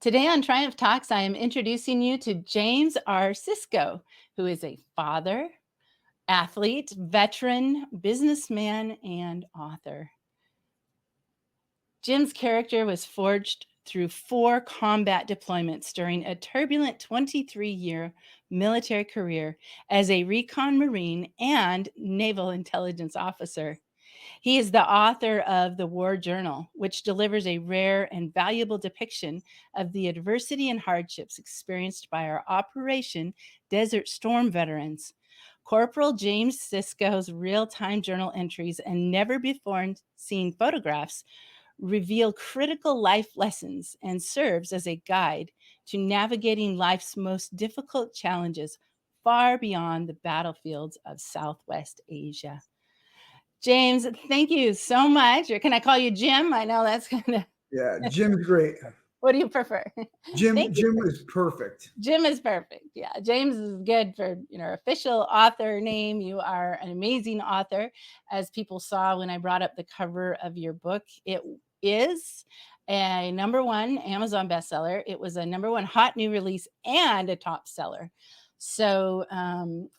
Today on Triumph Talks, I am introducing you to James R. Sisco, who is a father, athlete, veteran, businessman, and author. Jim's character was forged through 4 combat deployments during a turbulent 23-year military career as a recon Marine and naval intelligence officer. He is the author of The War Journal, which delivers a rare and valuable depiction of the adversity and hardships experienced by our Operation Desert Storm veterans. Corporal James Sisco's real time journal entries and never before seen photographs reveal critical life lessons and serves as a guide to navigating life's most difficult challenges far beyond the battlefields of Southwest Asia. James, thank you so much. Or can I call you Jim? I know that's kind of, Yeah, Jim's great. what do you prefer? Jim Thank you. Jim is perfect. Jim is perfect. Yeah, James is good for official author name. You are an amazing author, as people saw when I brought up the cover of your book. It is a #1 Amazon bestseller. It was a #1 hot new release and a top seller. So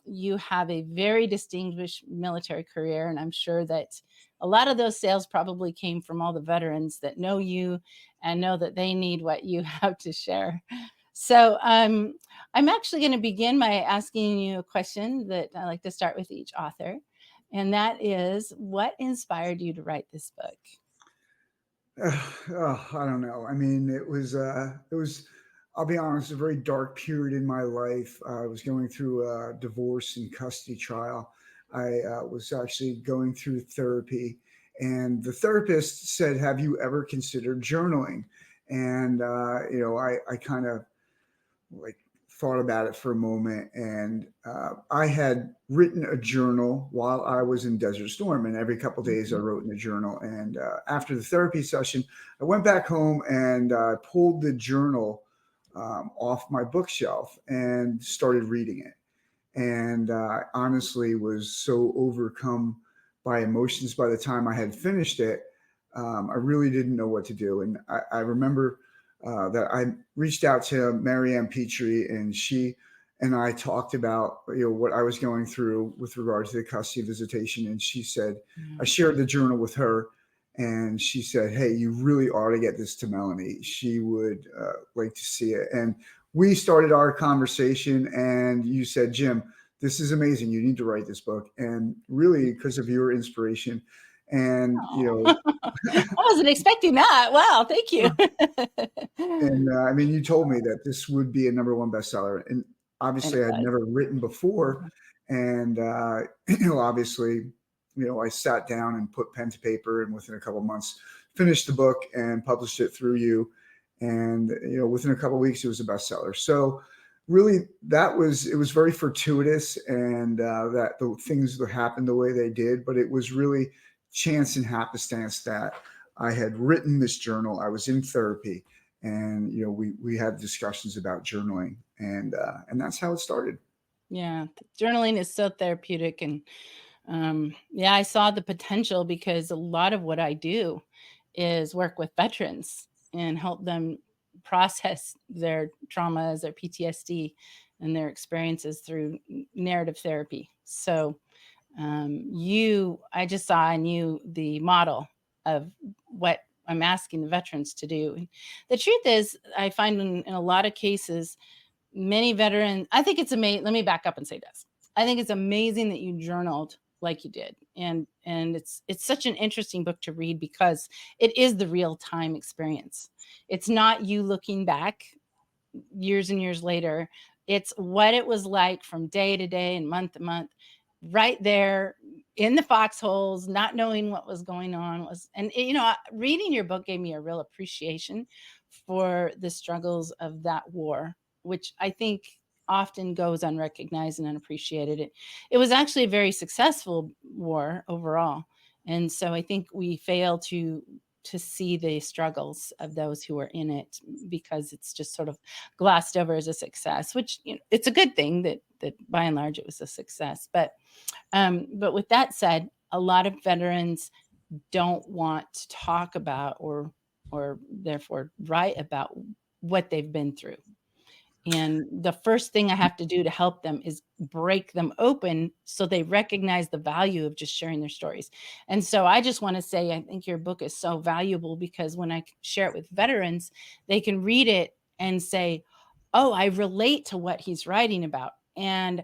you have a very distinguished military career, and I'm sure that a lot of those sales probably came from all the veterans that know you and know that they need what you have to share. So I'm actually going to begin by asking you a question that I like to start with each author, and that is, what inspired you to write this book? I don't know. I mean, it was. I'll be honest, a very dark period in my life. I was going through a divorce and custody trial. I was actually going through therapy, and the therapist said, "Have you ever considered journaling?" And I kind of like thought about it for a moment, and I had written a journal while I was in Desert Storm, and every couple of days I Mhm. wrote in a journal. And after the therapy session, I went back home and pulled the journal off my bookshelf and started reading it. And honestly, was so overcome by emotions by the time I had finished it. I really didn't know what to do, and I remember that I reached out to Marianne Petrie, and she and I talked about what I was going through with regard to the custody visitation. And she said, I Yeah. shared the journal with her, and she said, "Hey, you really ought to get this to Melanie. She would like to see it." And we started our conversation, and you said, "Jim, this is amazing. You need to write this book." And really, because of your inspiration, and Oh, I wasn't expecting that. Wow, thank you. I mean, you told me that this would be a #1 bestseller, and And it obviously, I'd was. never written before, Mhm. and obviously, I sat down and put pen to paper, and within a couple months, finished the book and published it through you, and within a couple weeks, it was a bestseller. So, really, it was very fortuitous, and that the things that happened the way they did, but it was really chance and happenstance that I had written this journal. I was in therapy, and we had discussions about journaling, and that's how it started. Yeah, journaling is so therapeutic, and yeah, I saw the potential because a lot of what I do is work with veterans and help them process their traumas, their PTSD, and their experiences through narrative therapy. So I just saw in you the model of what I'm asking the veterans to do. And the truth is, I find in a lot of cases, many veterans, I think it's amazing. Let me back up and say this. I think it's amazing that you journaled like you did. And it's such an interesting book to read because it is the real time experience. It's not you looking back years and years later. It's what it was like from day to day and month to month, right there in the foxholes, not knowing what was going on. Reading your book gave me a real appreciation for the struggles of that war, which I think often goes unrecognized and unappreciated. It was actually a very successful war overall. And so I think we fail to see the struggles of those who are in it because it's just sort of glossed over as a success, which it's a good thing that by and large it was a success. But with that said, a lot of veterans don't want to talk about or therefore write about what they've been through. And the first thing I have to do to help them is break them open so they recognize the value of just sharing their stories. And so I just want to say, I think your book is so valuable because when I share it with veterans, they can read it and say, oh, I relate to what he's writing about. And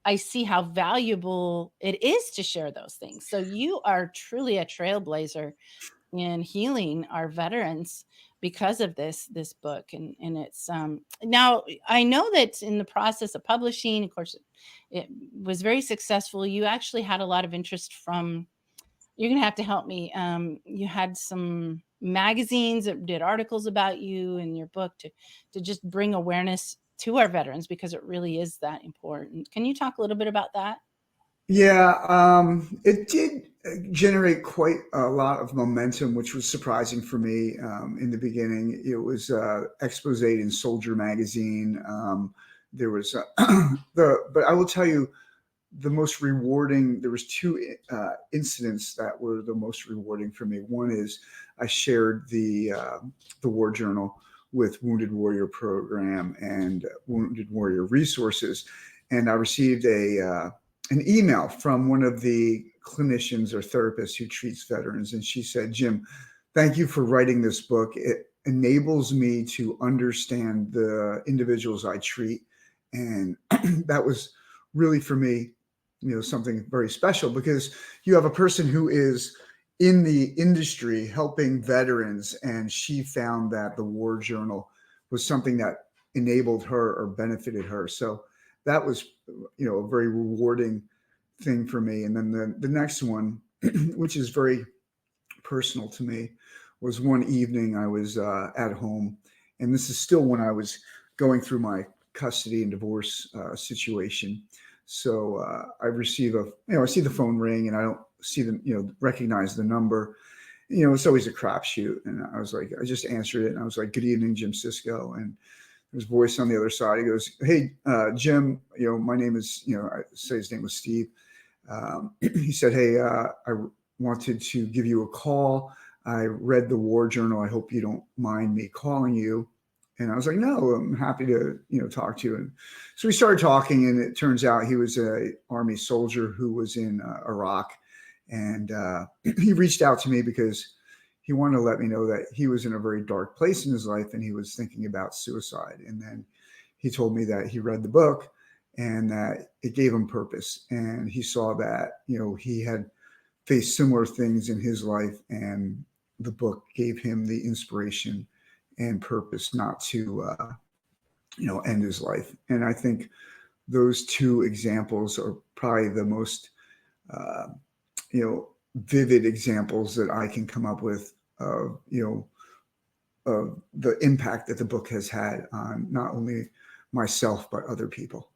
I see how valuable it is to share those things. So you are truly a trailblazer in healing our veterans because of this book. And it's now I know that in the process of publishing, of course, it was very successful. You actually had a lot of interest from, you're gonna have to help me, you had some magazines that did articles about you and your book to just bring awareness to our veterans because it really is that important. Can you talk a little bit about that? Yeah, it did generate quite a lot of momentum, which was surprising for me in the beginning. It was expose in Soldier magazine. There was but I will tell you, the most rewarding. There was two incidents that were the most rewarding for me. One is I shared the war journal with Wounded Warrior Program and Wounded Warrior Resources, and I received an email from one of the clinicians or therapists who treats veterans, and she said, "Jim, thank you for writing this book. It enables me to understand the individuals I treat," and that was really for me, something very special because you have a person who is in the industry helping veterans, and she found that the war journal was something that enabled her or benefited her. So that was, a very rewarding thing for me. And then the next one, which is very personal to me, was one evening I was at home, and this is still when I was going through my custody and divorce situation. So I receive I see the phone ring, and I don't see recognize the number. It's always a crapshoot. And I was like, I just answered it, and I was like, "Good evening, Jim Sisco." And there's a voice on the other side. He goes, "Hey, Jim, my name is," I say his name was Steve. He said, "Hey, I wanted to give you a call. I read the war journal. I hope you don't mind me calling you." And I was like, "No, I'm happy to, talk to you." And so we started talking, and it turns out he was an Army soldier who was in Iraq. And he reached out to me because he wanted to let me know that he was in a very dark place in his life and he was thinking about suicide. And then he told me that he read the book and that it gave him purpose. And he saw that, he had faced similar things in his life, and the book gave him the inspiration and purpose not to, end his life. And I think those two examples are probably the most, vivid examples that I can come up with of, of the impact that the book has had on not only myself, but other people.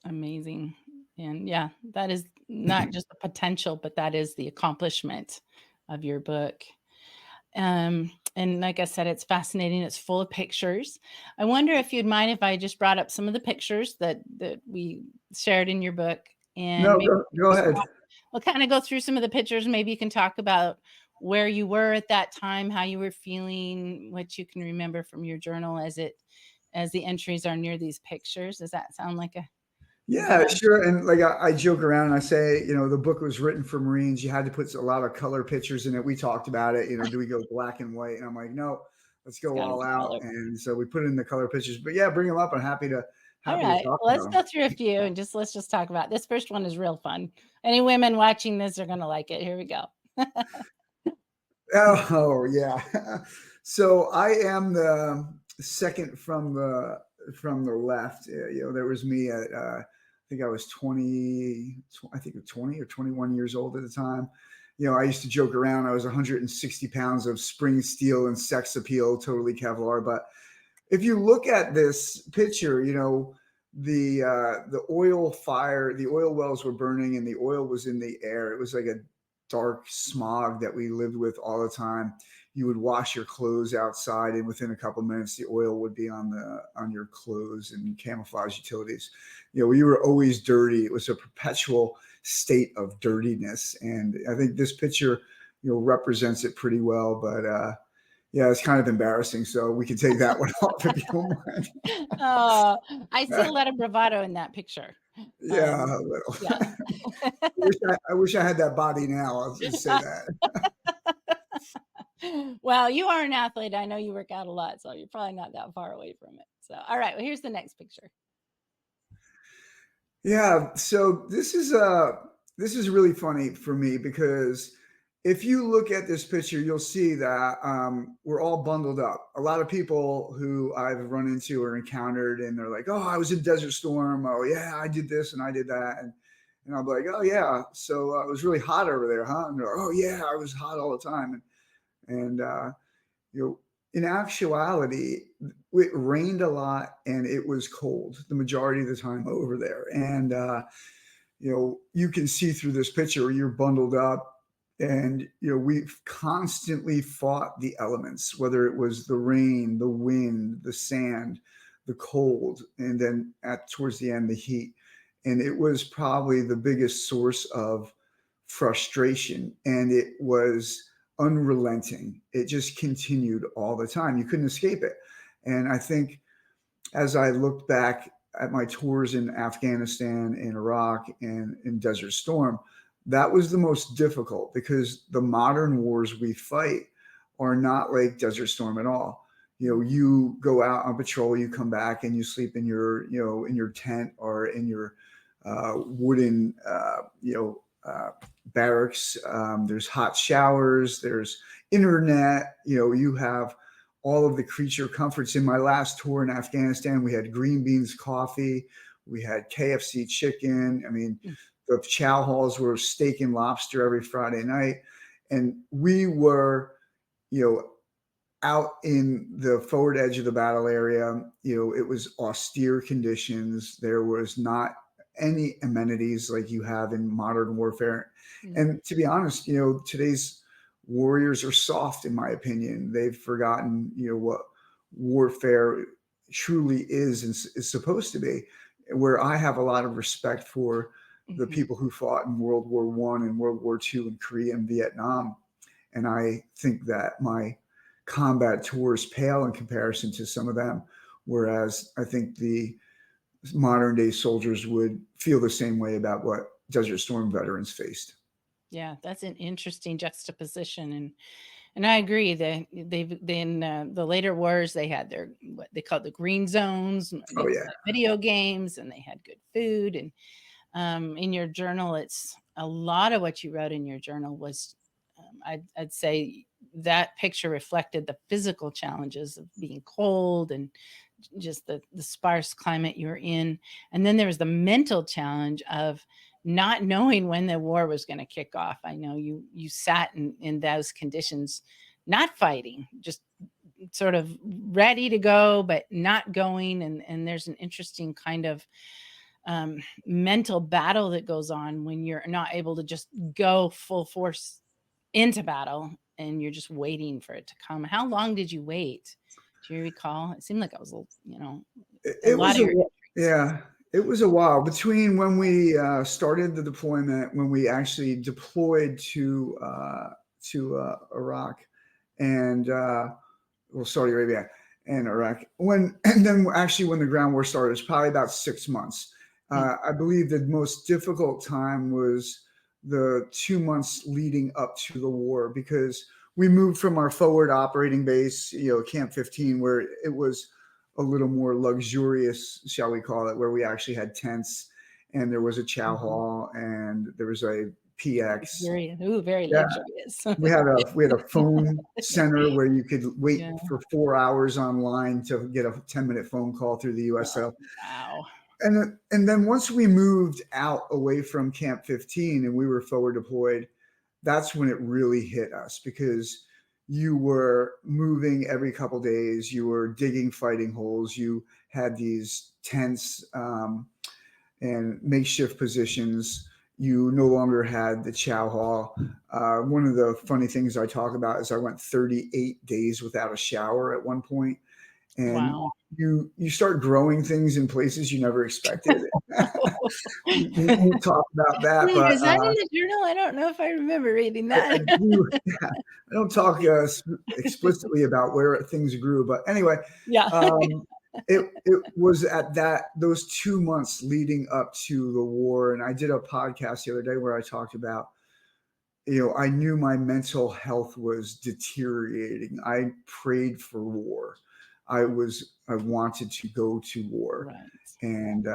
Amazing. And yeah, that is not just the potential, but that is the accomplishment of your book. And like I said, it's fascinating. It's full of pictures. I wonder if you'd mind if I just brought up some of the pictures that we shared in your book, and No, maybe go ahead. we'll kind of go through some of the pictures. Maybe you can talk about where you were at that time, how you were feeling, what you can remember from your journal as the entries are near these pictures. Does that sound like a good Yeah, sure. And like I joke around and I say, the book was written for Marines. You had to put a lot of color pictures in it. We talked about it, do we go black and white? And I'm like, no, let's It's go gotta all be out. color. And so we put in the color pictures. But yeah, bring them up. I'm happy to All happy to right, talk well, about let's them. go through a few and let's just talk about this first one is real fun. Any women watching this are gonna like it. Here we go. Oh yeah. So I am the second from the left. There was me at I think I was 20, I think 20 or 21 years old at the time. I used to joke around. I was 160 pounds of spring steel and sex appeal, totally Kevlar. But if you look at this picture, the oil fire, the oil wells were burning and the oil was in the air. It was like a dark smog that we lived with all the time. You would wash your clothes outside, and within a couple of minutes, the oil would be on your clothes and camouflage utilities. We were always dirty. It was a perpetual state of dirtiness, and I think this picture, represents it pretty well. But Yeah, it's kind of embarrassing. So we can take that one off if you don't mind. Oh, I see a lot of bravado in that picture. Yeah, a little. Yeah. I wish I had that body now. I'll just say that. Well, you are an athlete. I know you work out a lot, so you're probably not that far away from it. So, all right. Well, here's the next picture. Yeah, so this is really funny for me because if you look at this picture, you'll see that we're all bundled up. A lot of people who I've run into or encountered, and they're like, "Oh, I was in Desert Storm. Oh, yeah, I did this and I did that," and I'll be like, "Oh, yeah, so it was really hot over there, huh?" And they're like, "Oh, yeah, I was hot all the time," and you know, in actuality, it rained a lot and it was cold the majority of the time over there. And you can see through this picture, you're bundled up, and we've constantly fought the elements, whether it was the rain, the wind, the sand, the cold, and then at towards the end, the heat. And it was probably the biggest source of frustration, and it was unrelenting. It just continued all the time. You couldn't escape it. And I think as I looked back at my tours in Afghanistan, in Iraq, and in Desert Storm, that was the most difficult because the modern wars we fight are not like Desert Storm at all. You go out on patrol, you come back, and you sleep in your tent or in your wooden, barracks. There's hot showers. There's internet. You have all of the creature comforts. In my last tour in Afghanistan, we had green beans coffee. We had KFC chicken. I mean, the chow halls were steak and lobster every Friday night. And we were, out in the forward edge of the battle area. It was austere conditions. There was not any amenities like you have in modern warfare. And to be honest, today's warriors are soft, in my opinion. They've forgotten, what warfare truly is and is supposed to be. Where I have a lot of respect for the people who fought in World War I and World War II and Korea and Vietnam. And I think that my combat tours pale in comparison to some of them. Whereas I think the modern day soldiers would feel the same way about what Desert Storm veterans faced. Yeah, that's an interesting juxtaposition, and I agree that they've in the later wars they had their what they called the green zones. And they Oh could yeah. play video games and they had good food. And in your journal, it's a lot of what you wrote in your journal was, I'd say that picture reflected the physical challenges of being cold and just the sparse climate you're in. And then there was the mental challenge of not knowing when the war was going to kick off. I know you sat in those conditions, not fighting, just sort of ready to go, but not going. And there's an interesting kind of mental battle that goes on when you're not able to just go full force into battle and you're just waiting for it to come. How long did you wait? Do you recall? It seemed like I was a It lot was of your entries. yeah, it was a while between when we started the deployment, when we actually deployed to Iraq and Saudi Arabia and Iraq. And then actually when the ground war started, it was probably about 6 months. I believe the most difficult time was the 2 months leading up to the war because we moved from our forward operating base, Camp 15, where it was a little more luxurious, shall we call it, where we actually had tents and there was a chow hall and there was a PX. Very Yeah, luxurious. we had a phone center where you could wait Yeah. for 4 hours online to get a 10-minute phone call through the USO. Wow. And then once we moved out away from Camp 15 and we were forward deployed, that's when it really hit us because you were moving every couple days, you were digging fighting holes, you had these tents and makeshift positions. You no longer had the chow hall. One of the funny things I talk about is I went 38 days without a shower at one point. and Wow. you start growing things in places you never expected. We won't talk about that, but Is that in the journal? I don't know if I remember reading I that. do. Yeah, I don't talk explicitly about where things grew, but anyway, Yeah. um, it was at those 2 months leading up to the war, and I did a podcast the other day where I talked about, I knew my mental health was deteriorating. I prayed for war. I wanted to go to war, Right. and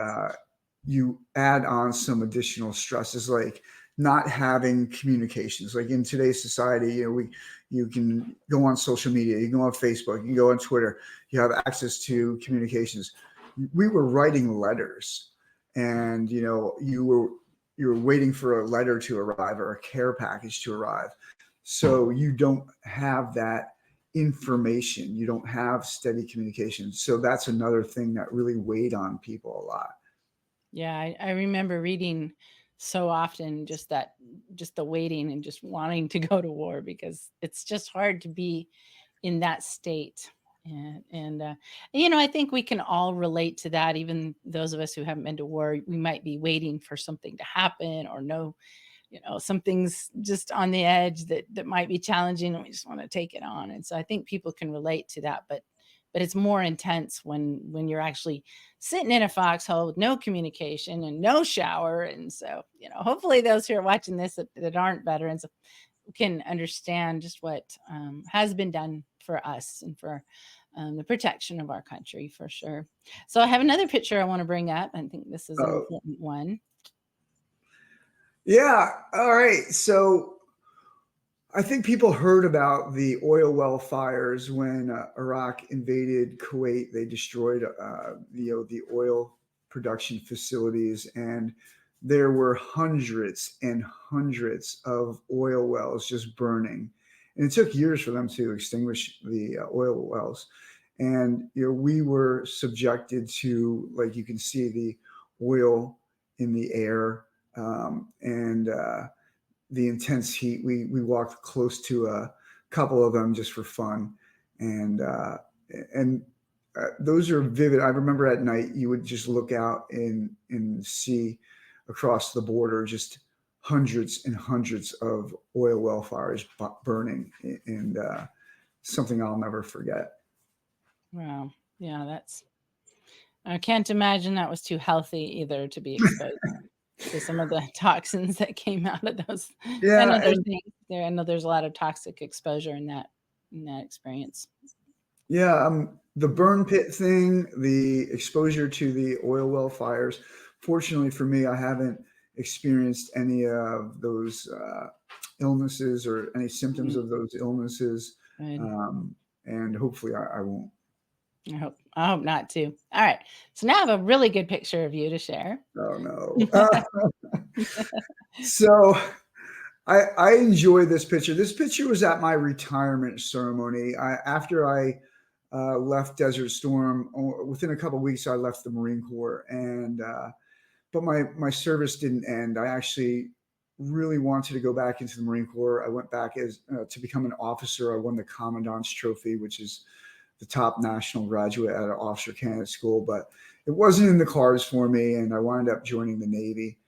you add on some additional stresses like not having communications. Like in today's society, you can go on social media, you can go on Facebook, you can go on Twitter, you have access to communications. We were writing letters, and you were waiting for a letter to arrive or a care package to arrive. So you don't have that information. You don't have steady communication. So that's another thing that really weighed on people a lot. Yeah, I remember reading so often just the waiting and just wanting to go to war because it's just hard to be in that state. And I think we can all relate to that. Even those of us who haven't been to war, we might be waiting for something to happen or know, something's just on the edge that might be challenging and we just want to take it on. And so I think people can relate to that, but it's more intense when you're actually sitting in a foxhole with no communication and no shower. And so, hopefully those who are watching this that aren't veterans can understand just what has been done for us and for the protection of our country, for sure. So I have another picture I want to bring up. I think this is an Uh, important one. yeah. All right. So I think people heard about the oil well fires when Iraq invaded Kuwait. They destroyed the oil production facilities, and there were hundreds and hundreds of oil wells just burning. And it took years for them to extinguish the oil wells. And we were subjected to, like you can see, the oil in the air, and the intense heat. We walked close to a couple of them just for fun, and and those are vivid. I remember at night you would just look out and see across the border just hundreds and hundreds of oil well fires burning, and something I'll never forget. Wow. Yeah, I can't imagine that was too healthy either to be exposed to some of the toxins that came out of those. I know Yeah, there's and things there. I know there's a lot of toxic exposure in that experience. yeah, the burn pit thing, the exposure to the oil well fires. Fortunately for me, I haven't experienced any of those illnesses or any symptoms Mm, of those illnesses, good. um, and hopefully I won't. I hope not too. All right. So now I have a really good picture of you to share. Oh no. So I enjoy this picture. This picture was at my retirement ceremony. After I left Desert Storm, within a couple of weeks, I left the Marine Corps, and but my service didn't end. I actually really wanted to go back into the Marine Corps. I went back as to become an officer. I won the Commandant's Trophy, which is the top national graduate at an officer candidate school, but it wasn't in the cards for me, and I wound up joining the Navy.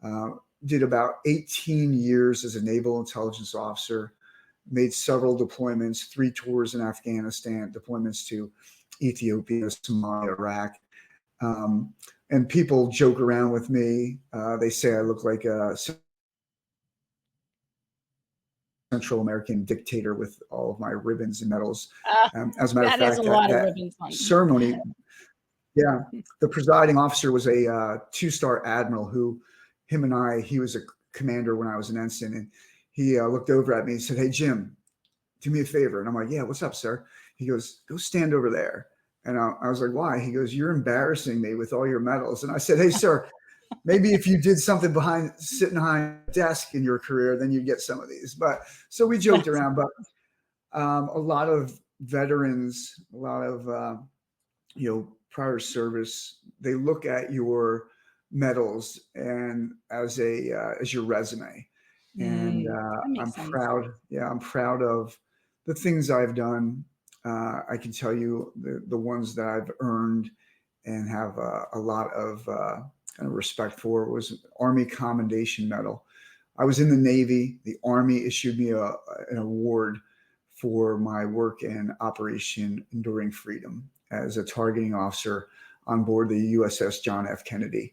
Uh, did about 18 years as a naval intelligence officer, made several deployments, 3 tours in Afghanistan, deployments to Ethiopia, Somalia, Iraq. Um, and people joke around with me. They say I look like a Central American dictator with all of my ribbons and medals. Uh, As a matter of that is a fact, lot of that ribbons on you. ceremony, yeah, the presiding officer was a 2-star admiral he was a commander when I was an ensign, and he looked over at me and said, "Hey, Jim, do me a favor." And I'm like, "Yeah, what's up, sir?" He goes, "Go stand over there." And I was like, "Why?" He goes, "You're embarrassing me with all your medals." And I said, "Hey, sir, maybe if you did something sitting behind a desk in your career, then you'd get some of these." But so we joked That's around, but a lot of veterans, a lot of prior service, they look at your medals and as your resume, and that makes I'm sense. proud. Yeah, I'm proud of the things I've done. I can tell you the ones that I've earned and have a lot of kind of respect for was Army Commendation Medal. I was in the Navy. The Army issued me an award for my work in Operation Enduring Freedom as a targeting officer on board the USS John F. Kennedy,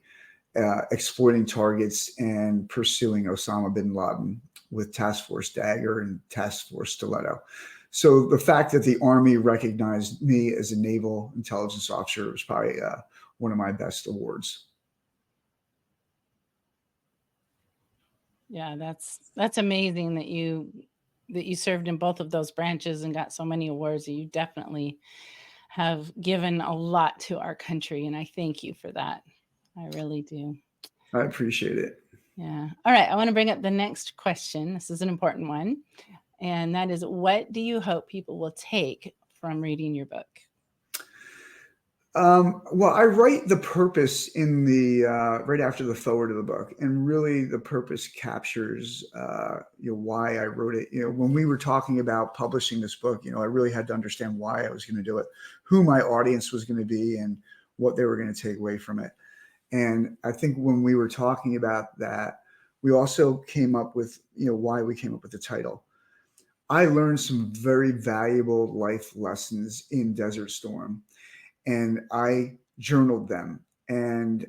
exploiting targets and pursuing Osama bin Laden with Task Force Dagger and Task Force Stiletto. So the fact that the Army recognized me as a naval intelligence officer was probably one of my best awards. Yeah, that's amazing that you served in both of those branches and got so many awards. You definitely have given a lot to our country, and I thank you for that. I really do. I appreciate it. Yeah. All right. I want to bring up the next question. This is an important one. And that is, what do you hope people will take from reading your book? Well, I write the purpose in the right after the forward of the book, and really the purpose captures why I wrote it. When we were talking about publishing this book, I really had to understand why I was going to do it, who my audience was going to be, and what they were going to take away from it. And I think when we were talking about that, we also came up with why we came up with the title. I learned some very valuable life lessons in Desert Storm, and I journaled them. And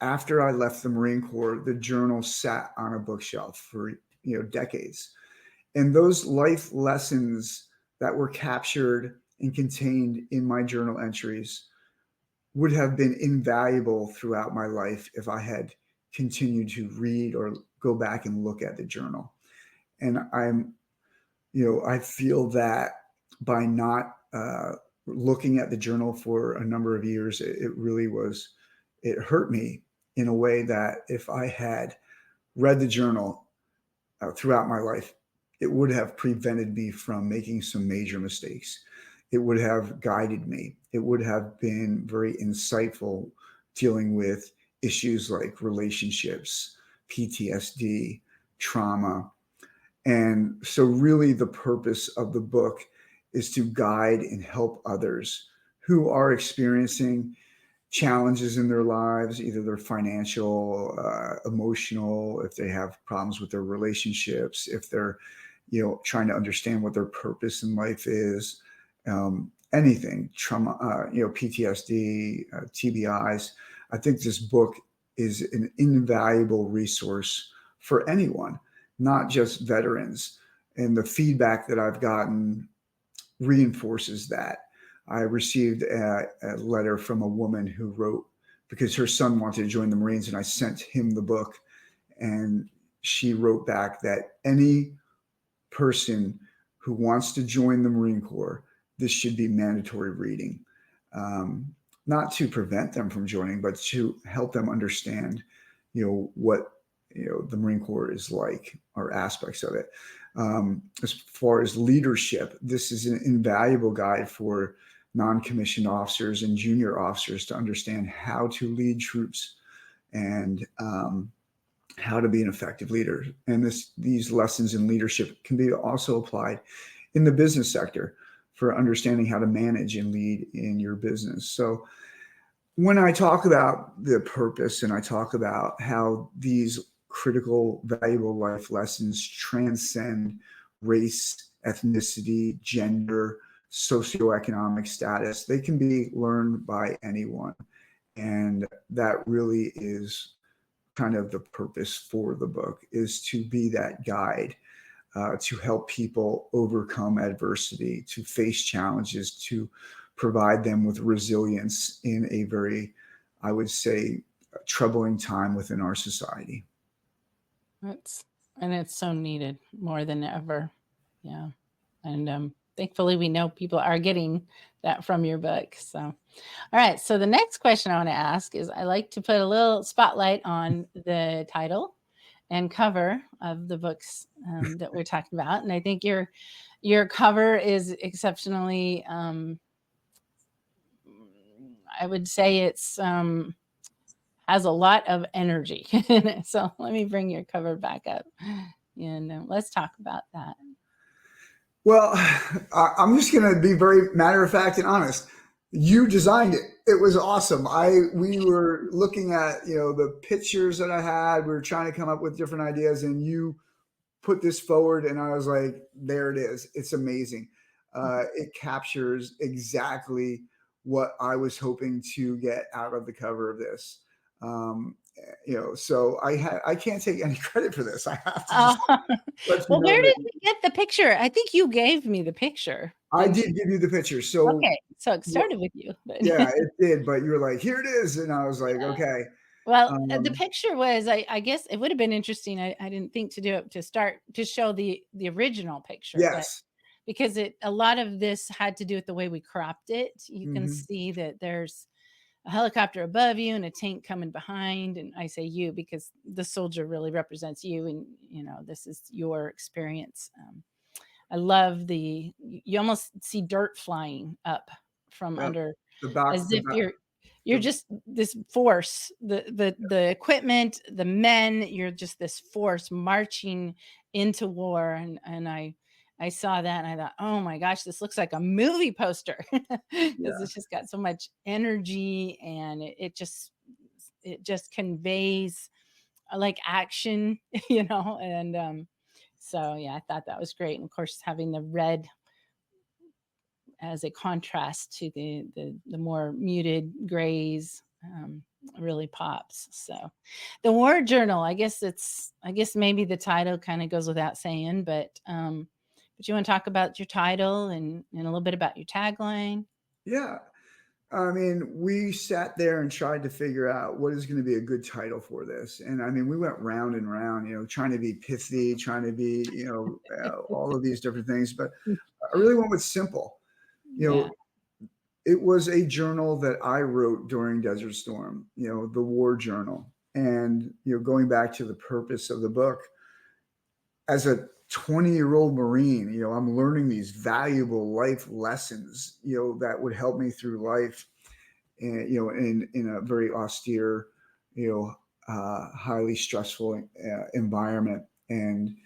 after I left the Marine Corps, the journal sat on a bookshelf for decades. And those life lessons that were captured and contained in my journal entries would have been invaluable throughout my life if I had continued to read or go back and look at the journal. And I feel that by not looking at the journal for a number of years, it hurt me in a way that if I had read the journal throughout my life, it would have prevented me from making some major mistakes. It would have guided me. It would have been very insightful dealing with issues like relationships, PTSD, trauma. And so really the purpose of the book is to guide and help others who are experiencing challenges in their lives, either they're financial, emotional, if they have problems with their relationships, if they're, trying to understand what their purpose in life is, anything, trauma, PTSD, TBIs. I think this book is an invaluable resource for anyone, not just veterans. And the feedback that I've gotten reinforces that. I received a letter from a woman who wrote, because her son wanted to join the Marines, and I sent him the book, and she wrote back that any person who wants to join the Marine Corps, this should be mandatory reading, not to prevent them from joining, but to help them understand, what the Marine Corps is like, or aspects of it. As far as leadership, this is an invaluable guide for non-commissioned officers and junior officers to understand how to lead troops and how to be an effective leader. And these lessons in leadership can be also applied in the business sector for understanding how to manage and lead in your business. So when I talk about the purpose and I talk about how these critical, valuable life lessons transcend race, ethnicity, gender, socioeconomic status, they can be learned by anyone. And that really is kind of the purpose for the book, is to be that guide, to help people overcome adversity, to face challenges, to provide them with resilience in a very, I would say, troubling time within our society. It's so needed more than ever. Yeah. And thankfully we know people are getting that from your book. So, all right. So the next question I want to ask is, I like to put a little spotlight on the title and cover of the books that we're talking about. And I think your cover is exceptionally, I would say it's, has a lot of energy in it. So let me bring your cover back up and let's talk about that. Well, I'm just going to be very matter of fact and honest. You designed it. It was awesome. We were looking at, the pictures that I had. We were trying to come up with different ideas, and you put this forward, and I was like, there it is. It's amazing. It captures exactly what I was hoping to get out of the cover of this. Um, so I can't take any credit for this. I have to Oh, just let you well, know where did that you get the picture? I think you gave me the picture, I didn't you? did give you the picture. So Okay, so it started with you, but yeah, it did. But you were like, here it is. And I was like, yeah. okay. Well, the Um, picture was I guess it would have been interesting. I didn't think to do it to start to show the original picture, but yes. because a lot of this had to do with the way we cropped it. You can Hmm. see that there's a helicopter above you and a tank coming behind, and I say you because the soldier really represents you, and this is your experience. I love you almost see dirt flying up from Yep. under, The back, as the if back, you're the, just this force, the equipment, the men, you're just this force marching into war. And I saw that and I thought, oh my gosh, this looks like a movie poster because yeah. it's just got so much energy, and it just conveys like action, and so yeah, I thought that was great. And of course, having the red as a contrast to the more muted grays, really pops. So the war journal, I guess maybe the title kind of goes without saying, but you want to talk about your title and a little bit about your tagline? Yeah. I mean, we sat there and tried to figure out what is going to be a good title for this. And I mean, we went round and round, trying to be pithy, trying to be, all of these different things. But I really went with simple. You Yeah. know, it was a journal that I wrote during Desert Storm, the war journal. And, going back to the purpose of the book, as a 20-year-old Marine, I'm learning these valuable life lessons, that would help me through life, and, in a very austere, highly stressful environment. And,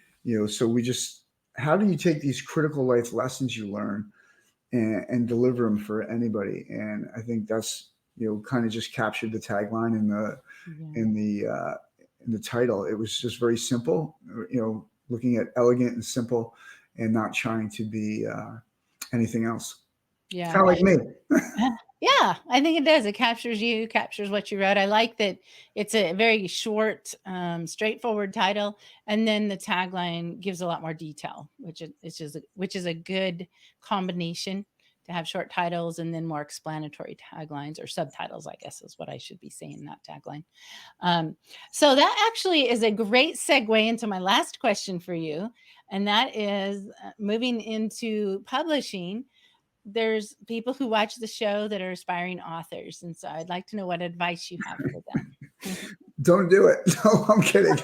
so how do you take these critical life lessons you learn and deliver them for anybody? And I think that's, kind of just captured the tagline Yeah. in the uh, in the title. It was just very simple, looking at elegant and simple, and not trying to be anything else. Yeah. Kind of like me. Yeah, I think it does. It captures you, captures what you wrote. I like that it's a very short, straightforward title, and then the tagline gives a lot more detail, which is a good combination to have short titles and then more explanatory taglines or subtitles. I guess is what I should be saying, not tagline. Um, so that actually is a great segue into my last question for you, and that is moving into publishing. There's people who watch the show that are aspiring authors, and so I'd like to know what advice you have for them. Don't do it. No, I'm kidding.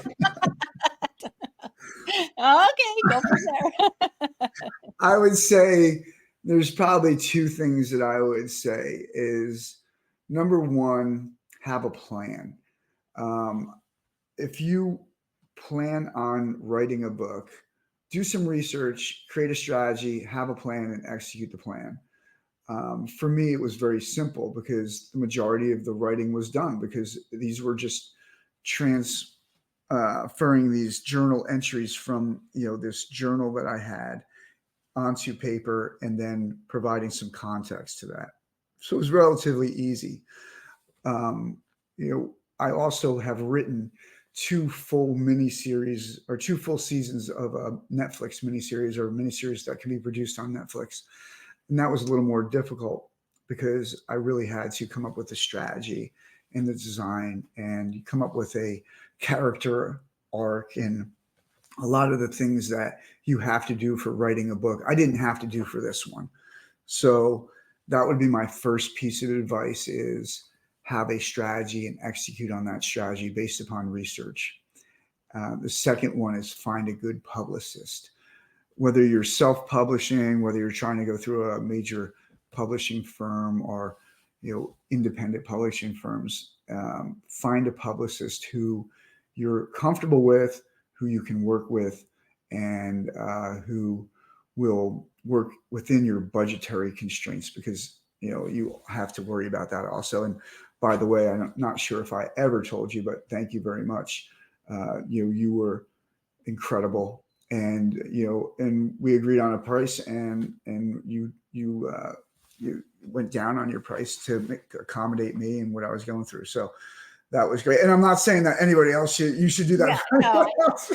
Okay, go from there. I would say there's probably two things that I would say is number one, have a plan. Um, if you plan on writing a book, do some research, create a strategy, have a plan, and execute the plan. For me, it was very simple because the majority of the writing was done because these were just transferring these journal entries from this journal that I had onto paper and then providing some context to that. So it was relatively easy. Um, I also have written two full miniseries or two full seasons of a Netflix miniseries or a miniseries that can be produced on Netflix. And that was a little more difficult because I really had to come up with the strategy and the design and come up with a character arc and a lot of the things that you have to do for writing a book. I didn't have to do for this one. So that would be my first piece of advice is have a strategy and execute on that strategy based upon research. The second one is find a good publicist. Whether you're self-publishing, whether you're trying to go through a major publishing firm or independent publishing firms, find a publicist who you're comfortable with, who you can work with, and who will work within your budgetary constraints, because you have to worry about that also. And by the way, I'm not sure if I ever told you, but thank you very much. You were incredible, and and we agreed on a price, and you went down on your price to accommodate me and what I was going through. So that was great. And I'm not saying that anybody else you should do that. Yeah, for no. anyone else.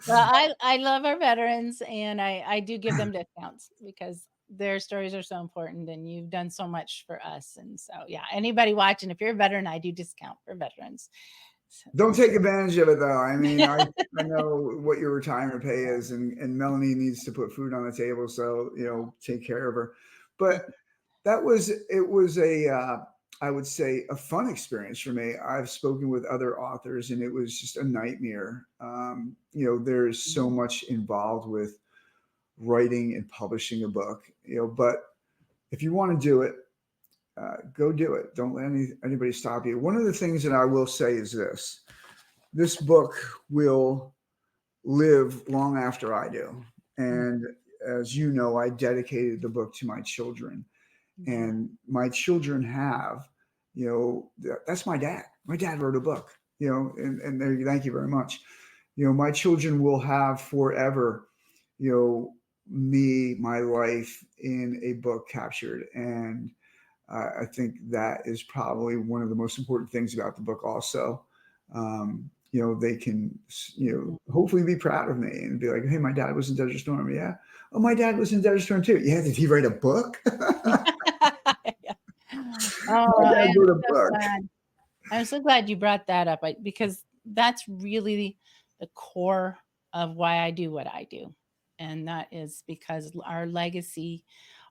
Well, I love our veterans, and I do give them discounts because their stories are so important, and you've done so much for us. And so, yeah, anybody watching, if you're a veteran, I do discount for veterans. So Don't take advantage of it, though. I mean, I know what your retirement pay is, and Melanie needs to put food on the table, so take care of her. But it was I would say a fun experience for me. I've spoken with other authors, and it was just a nightmare. There's so much involved with writing and publishing a book, but if you want to do it, go do it. Don't let anybody stop you. One of the things that I will say is this book will live long after I do. And as you know, I dedicated the book to my children, and my children have, that's my dad. My dad wrote a book, and there, thank you very much. My children will have forever, me, my life in a book captured. And I think that is probably one of the most important things about the book also. They can, hopefully be proud of me and be like, hey, my dad was in Desert Storm. Yeah. Oh, my dad was in Desert Storm too. Yeah. Did he write a book? Oh, My dad wrote a book. I'm so glad you brought that up, because that's really the core of why I do what I do. And that is because our legacy,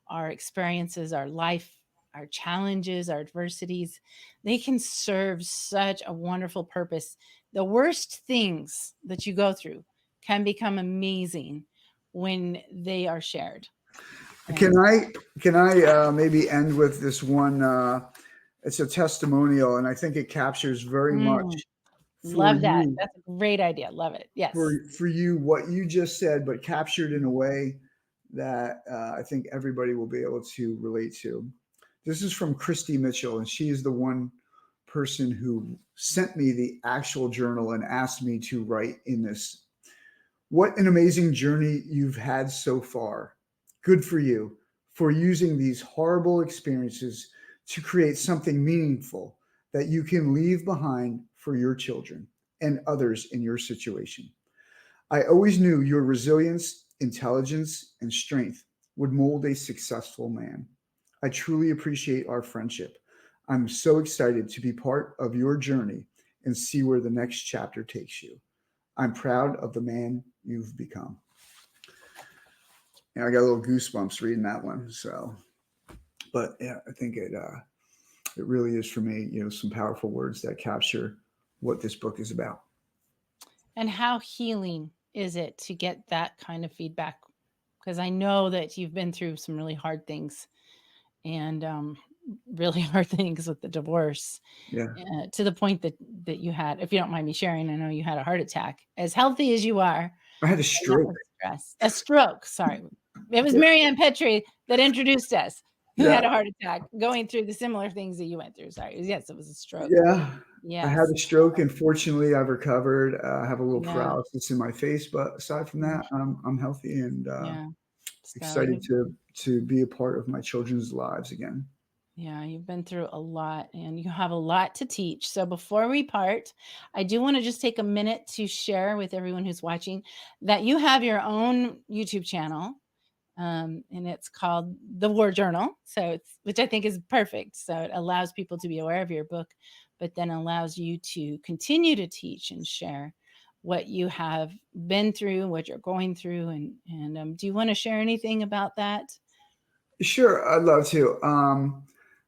our experiences, our life, our challenges, our adversities, they can serve such a wonderful purpose. The worst things that you go through can become amazing when they are shared. Can I maybe end with this one? It's a testimonial, and I think it captures very much for Love that. you, That's a great idea. Love it. Yes. for you, what you just said, but captured in a way that I think everybody will be able to relate to. This is from Christy Mitchell, and she is the one person who sent me the actual journal and asked me to write in this. What an amazing journey you've had so far. Good for you for using these horrible experiences to create something meaningful that you can leave behind for your children and others in your situation. I always knew your resilience, intelligence, and strength would mold a successful man. I truly appreciate our friendship. I'm so excited to be part of your journey and see where the next chapter takes you. I'm proud of the man you've become. I got a little goosebumps reading that one. So, but yeah, I think it really is for me, some powerful words that capture what this book is about. And how healing is it to get that kind of feedback? Because I know that you've been through some really hard things, and really hard things with the divorce, Yeah. to the point that you had, if you don't mind me sharing, I know you had a heart attack. As healthy as you are, I had a stroke. A stroke. Sorry, it was Marianne Petrie that introduced us, who had a heart attack, going through the similar things that you went through. Sorry, yes, it was a stroke. Yeah. Yes. I had a stroke, and fortunately, I've recovered. I have a little Yeah. paralysis in my face, but aside from that, I'm healthy and So excited to be a part of my children's lives again. Yeah, you've been through a lot, and you have a lot to teach. So before we part, I do want to just take a minute to share with everyone who's watching that you have your own YouTube channel, and it's called The War Journal. So which I think is perfect. So it allows people to be aware of your book, but then allows you to continue to teach and share what you have been through, what you're going through, and do you want to share anything about that? Sure, I'd love to.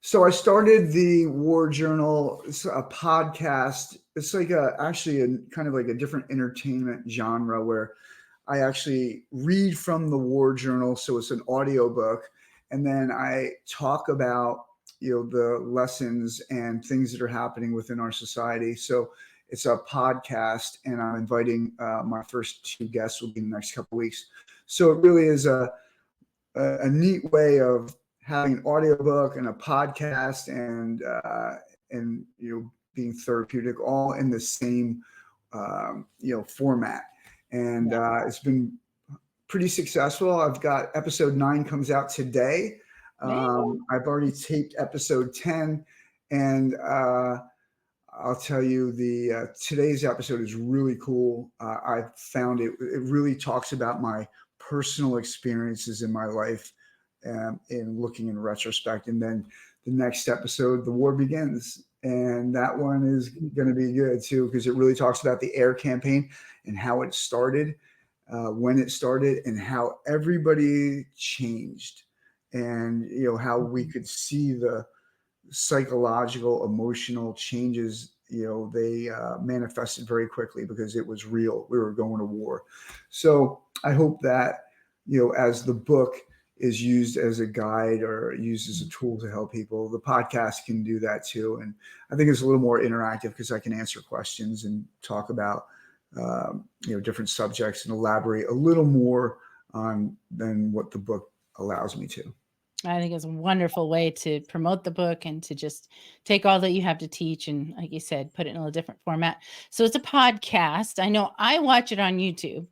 So I started the War Journal. It's a podcast. It's like actually a kind of like a different entertainment genre where I actually read from the War Journal. So it's an audio book. And then I talk about, the lessons and things that are happening within our society. So it's a podcast, and I'm inviting my first two guests will be in the next couple of weeks. So it really is a neat way of having an audiobook and a podcast and being therapeutic all in the same format. And it's been pretty successful. I've got episode 9 comes out today. I've already taped episode 10, and I'll tell you today's episode is really cool. I found it really talks about my personal experiences in my life in looking in retrospect. And then the next episode, The War Begins. And that one is going to be good too, because it really talks about the air campaign and how it started, when it started, and how everybody changed, and how we could see the psychological, emotional changes. They manifested very quickly because it was real. We were going to war. So I hope that as the book is used as a guide or used as a tool to help people, the podcast can do that too. And I think it's a little more interactive because I can answer questions and talk about different subjects and elaborate a little more on than what the book allows me to. I think it's a wonderful way to promote the book and to just take all that you have to teach and, like you said, put it in a different format. So it's a podcast. I know I watch it on YouTube,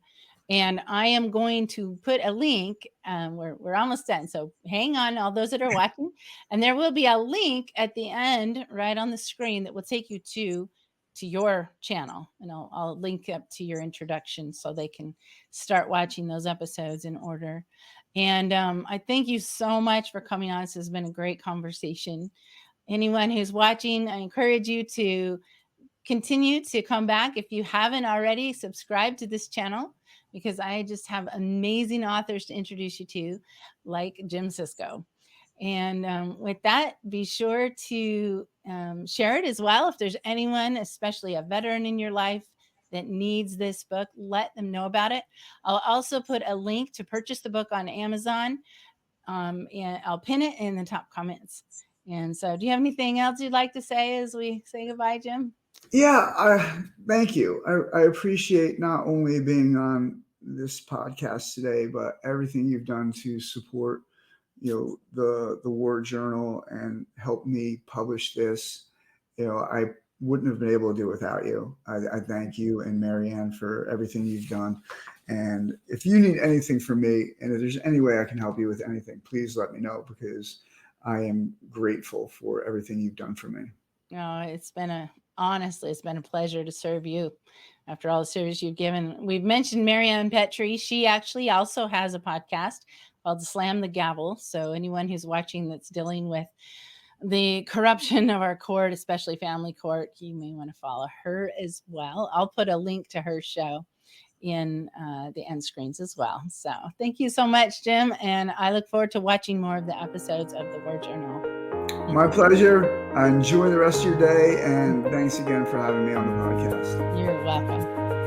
and I am going to put a link. We're almost done, so hang on, all those that are watching, and there will be a link at the end right on the screen that will take you to your channel, and I'll link up to your introduction so they can start watching those episodes in order. And I thank you so much for coming on. This has been a great conversation. Anyone who's watching, I encourage you to continue to come back. If you haven't already, subscribe to this channel, because I just have amazing authors to introduce you to, like Jim Sisco. And with that, be sure to share it as well. If there's anyone, especially a veteran in your life, that needs this book, let them know about it. I'll also put a link to purchase the book on Amazon, and I'll pin it in the top comments. And so, do you have anything else you'd like to say as we say goodbye, Jim? Yeah, thank you. I appreciate not only being on this podcast today, but everything you've done to support the War Journal and help me publish this. I wouldn't have been able to do it without you. I thank you and Marianne for everything you've done. And if you need anything from me, and if there's any way I can help you with anything, please let me know, because I am grateful for everything you've done for me. Honestly, it's been a pleasure to serve you after all the service you've given. We've mentioned Marianne Petrie. She actually also has a podcast called Slam the Gavel. So anyone who's watching that's dealing with the corruption of our court, especially family court, you may want to follow her as well. I'll put a link to her show in the end screens as well. So thank you so much, Jim. And I look forward to watching more of the episodes of the War Journal. My pleasure. Enjoy the rest of your day. And thanks again for having me on the podcast. You're welcome.